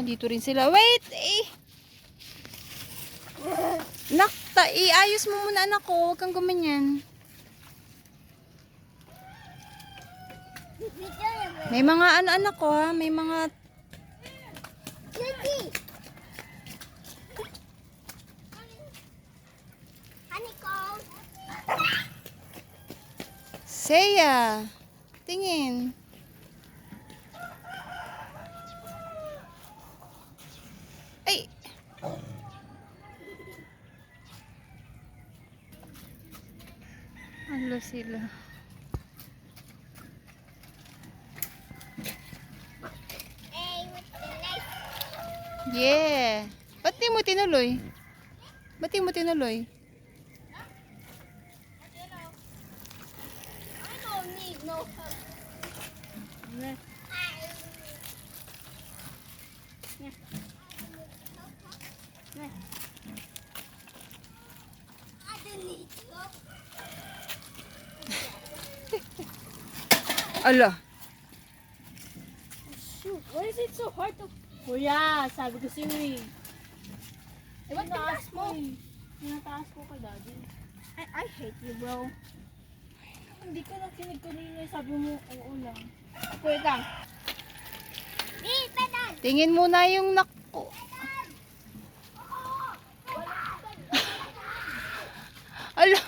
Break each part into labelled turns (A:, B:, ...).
A: dito rin sila. Wait! Eh! Nakta, iayos mo muna anak ko. Huwag kang gumanyan. May mga ano-anak ko ha. May mga... Seya! Tingin. Ay! Ano sila? Yeah! Ba't di mo tinuloy? Ba't di mo tinuloy?
B: I don't need no help. I don't need help.
A: Ala!
B: Shoot, why is it so hard to... Kuya, sabi ko sa'yo eh. Eh, ba't tinaas mo? Tinataas ko kay daddy. I hate you, bro. Hindi ka nakinig kanina. Sabi mo, oo lang. Wait lang.
A: Tingin muna yung nako. Ala!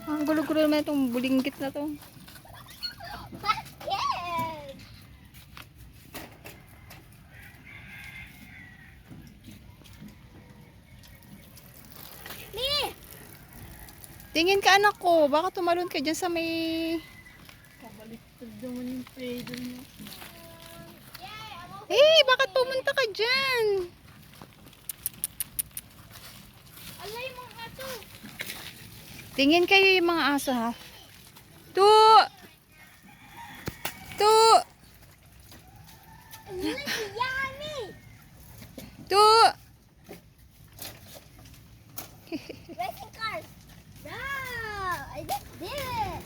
A: Ang gulo-gulo naman itong bulinggit na to. Tingin ka anak ko, baka tumalon ka dyan sa may...
B: Kabaliktad naman yung pedal mo.
A: Eh, bakit pumunta ka dyan?
B: Alay mo nga to.
A: Tingin kayo yung mga aso ha. Tu! Tu!
B: Yummy!
A: Tu!
B: Racing cars! No! I just did it!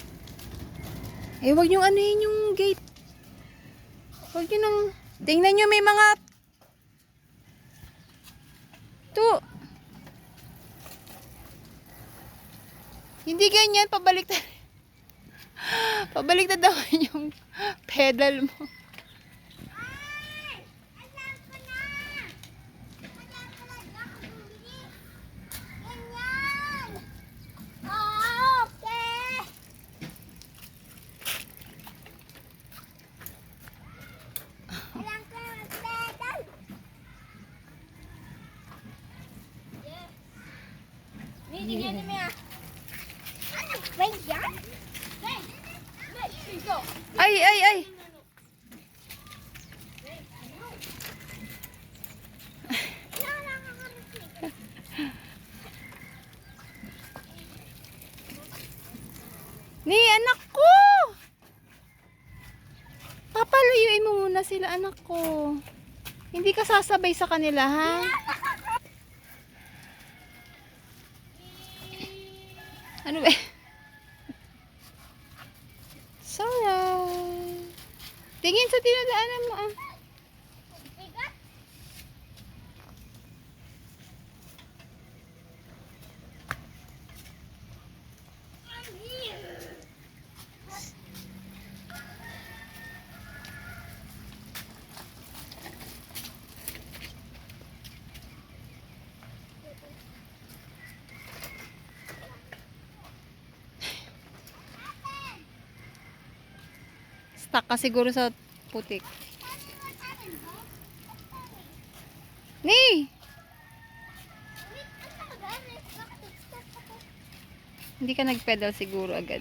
A: Eh, wag niyong anuhin yung gate. Wag niyo nang... Tingnan niyo may mga... Tu! Hindi ganyan, pabaliktad. Pabaliktad naman yung pedal mo.
B: Ay! Alam ko na! Alam ko na gagawin! Ganyan! Okay! Alam ko na pedal! Yeah. Nitigyan ni Mia. Ano ba yan? Hey! Hey! Go!
A: Ay, ay, ay! Ni, anak ko! Papalayuin mo muna sila, anak ko. Hindi ka sasabay sa kanila, ha? Ano ba? Sarah. Tingin sa tinadaanan mo, ah.
B: Bigat? I'm here!
A: Stuck ka siguro sa putik. Ni! Hindi ka nag-pedal siguro agad.